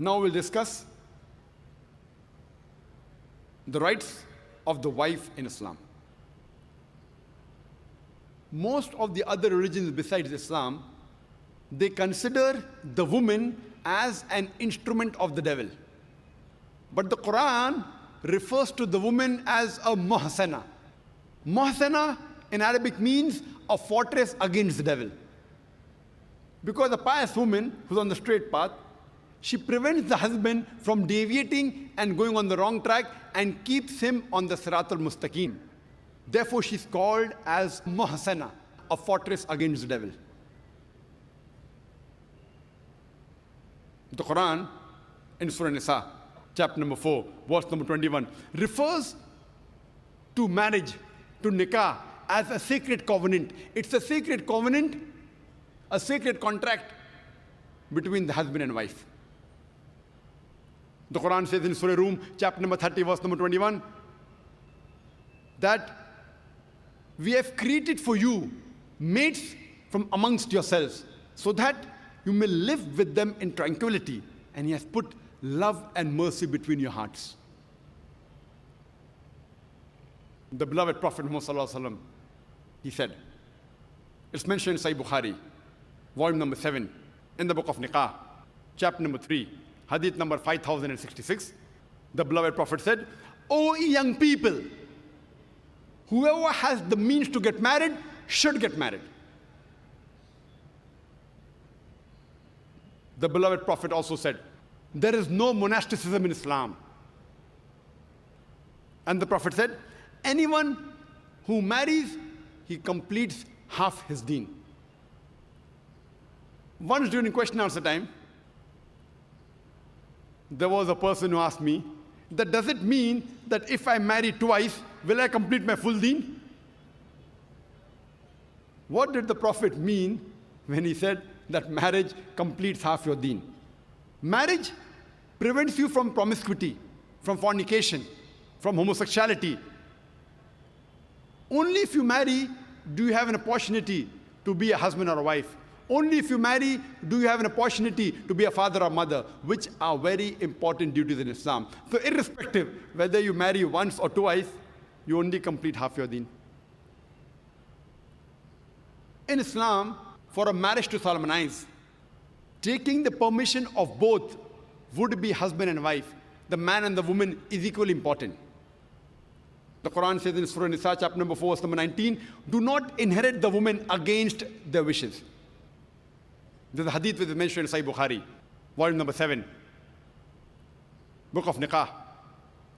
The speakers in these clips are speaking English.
Now we'll discuss the rights of the wife in Islam. Most of the other religions besides Islam, they consider the woman as an instrument of the devil. But the Quran refers to the woman as a muhsana. Muhsana in Arabic means a fortress against the devil. Because a pious woman who's on the straight path, she prevents the husband from deviating and going on the wrong track and keeps him on the Sirat al-Mustaqim. Therefore, she's called as muhsana, a fortress against the devil. The Quran in Surah Nisa, chapter number 4, verse number 21, refers to marriage, to nikah, as a sacred covenant. It's a sacred covenant, a sacred contract between the husband and wife. The Quran says in Surah Rum, chapter number 30, verse number 21, that we have created for you mates from amongst yourselves, so that you may live with them in tranquility. And He has put love and mercy between your hearts. The beloved Prophet Muhammad Sallallahu Alaihi Wasallam, he said, it's mentioned in Sahih Bukhari, volume number 7, in the book of Nikah, chapter number 3, hadith number 5066. The beloved Prophet said, "O young people, whoever has the means to get married should get married." The beloved Prophet also said, there is no monasticism in Islam. And the Prophet said, anyone who marries, he completes half his deen. Once during question and answer time, there was a person who asked me, that does it mean that if I marry twice, will I complete my full deen? What did the Prophet mean when he said that marriage completes half your deen? Marriage prevents you from promiscuity, from fornication, from homosexuality. Only if you marry do you have an opportunity to be a husband or a wife. Only if you marry do you have an opportunity to be a father or mother, which are very important duties in Islam. So irrespective whether you marry once or twice, you only complete half your deen. In Islam, for a marriage to solemnize, taking the permission of both would be husband and wife, the man and the woman, is equally important. The Quran says in Surah Nisa, chapter number 4, verse number 19, do not inherit the woman against their wishes. There's a hadith which is mentioned in Sahih Bukhari, volume number 7, book of Nikah,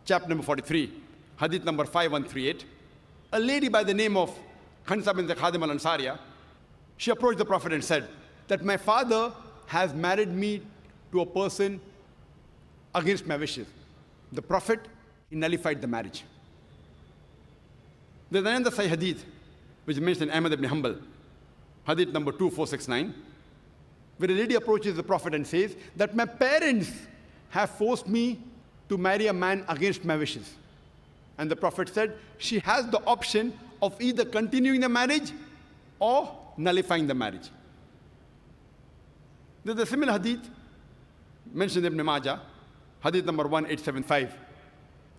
chapter number 43, hadith number 5138. A lady by the name of Khansa bint Khadim al-Ansariya, she approached the Prophet and said that my father has married me to a person against my wishes. The Prophet, he nullified the marriage. There's another Sahih hadith which is mentioned in Ahmad ibn Hanbal, hadith number 2469, where a lady approaches the Prophet and says that my parents have forced me to marry a man against my wishes. And the Prophet said she has the option of either continuing the marriage or nullifying the marriage. There's a similar hadith mentioned in Ibn Majah, hadith number 1875.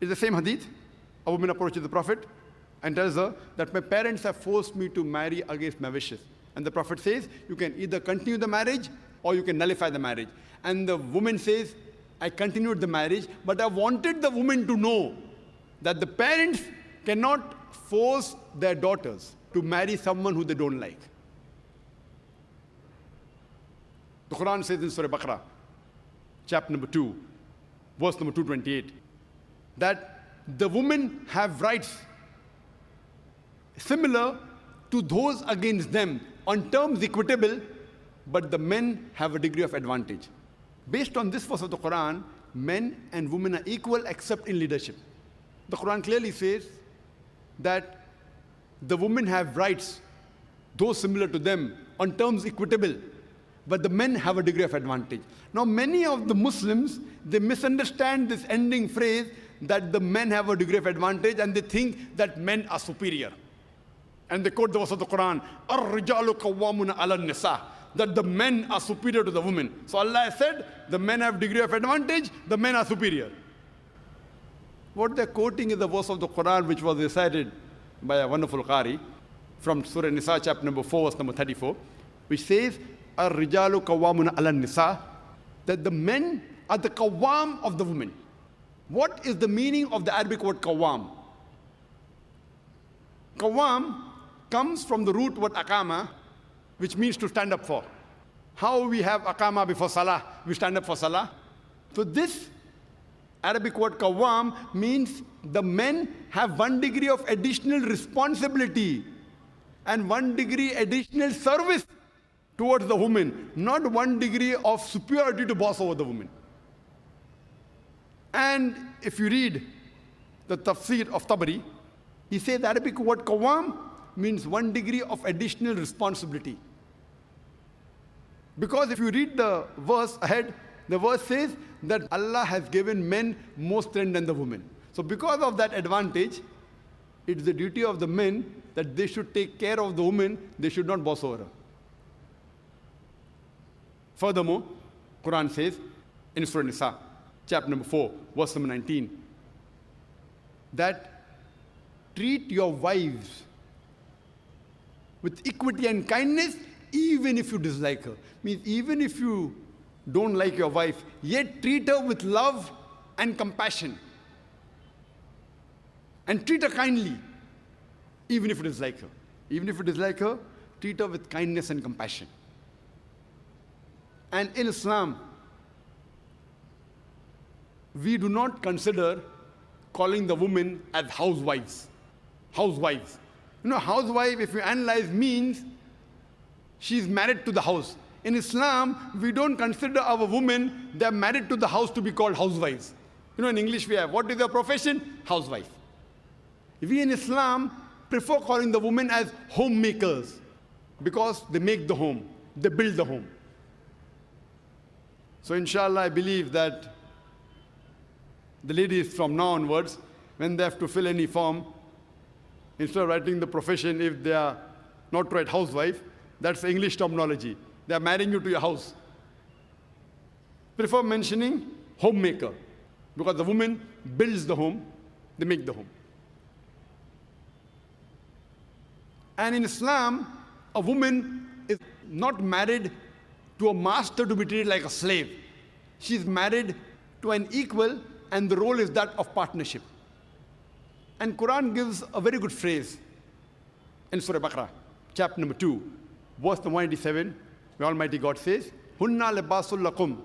It's the same hadith. A woman approaches the Prophet and tells her that my parents have forced me to marry against my wishes. And the Prophet says, you can either continue the marriage or you can nullify the marriage. And the woman says, I continued the marriage, but I wanted the woman to know that the parents cannot force their daughters to marry someone who they don't like. The Quran says in Surah Baqarah, chapter number 2, verse number 228, that the women have rights similar to those against them on terms equitable, but the men have a degree of advantage. Based on this verse of the Quran, men and women are equal except in leadership. The Quran clearly says that the women have rights, those similar to them, on terms equitable, but the men have a degree of advantage. Now, many of the Muslims, they misunderstand this ending phrase that the men have a degree of advantage, and they think that men are superior. And they quote the verse of the Quran, "Ar-rijalu qawwamuna 'ala an-nisa." that the men are superior to the women. So Allah has said, the men have degree of advantage, the men are superior. What they're quoting is the verse of the Quran which was recited by a wonderful Qari from Surah Nisa, chapter number 4, verse number 34, which says, Ar-rijalu qawwamuna ala nisa, that the men are the qawwam of the women. What is the meaning of the Arabic word qawwam? Qawwam comes from the root word aqama, which means to stand up for. How we have aqama before salah, we stand up for salah. So this Arabic word qawwam means the men have one degree of additional responsibility and one degree additional service towards the woman, not one degree of superiority to boss over the woman. And if you read the tafsir of Tabari, he says the Arabic word qawwam means one degree of additional responsibility. Because if you read the verse ahead, the verse says that Allah has given men more strength than the women. So because of that advantage, it's the duty of the men that they should take care of the woman, they should not boss over her. Furthermore, Quran says in Surah Nisa, chapter number 4, verse number 19, that treat your wives with equity and kindness, even if you dislike her. Means even if you don't like your wife, yet treat her with love and compassion. And treat her kindly, even if you dislike her. Even if you dislike her, treat her with kindness and compassion. And in Islam, we do not consider calling the women as housewives. Housewives. You know, housewife, if you analyze, means she's married to the house. In Islam, we don't consider our women, they're married to the house, to be called housewives. You know, in English we have, what is their profession? Housewife. We in Islam prefer calling the women as homemakers because they make the home, they build the home. So inshallah, I believe that the ladies from now onwards, when they have to fill any form, instead of writing the profession, if they are not to write housewife, that's the English terminology. They are marrying you to your house. Prefer mentioning homemaker, because the woman builds the home, they make the home. And in Islam, a woman is not married to a master to be treated like a slave. She is married to an equal, and the role is that of partnership. And Quran gives a very good phrase in Surah Baqarah, chapter number 2, verse number 187, where Almighty God says, Hunna libasul lakum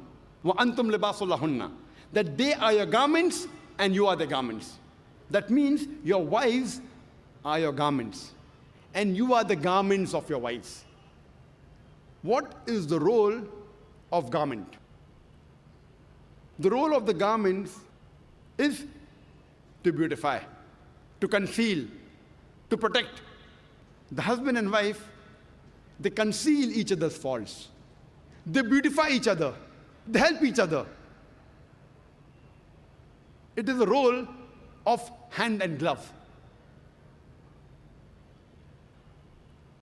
wa antum libasul lahunna. That they are your garments and you are the garments. That means your wives are your garments and you are the garments of your wives. What is the role of garment? The role of the garments is to beautify, to conceal, to protect. The husband and wife, they conceal each other's faults. They beautify each other. They help each other. It is the role of hand and glove.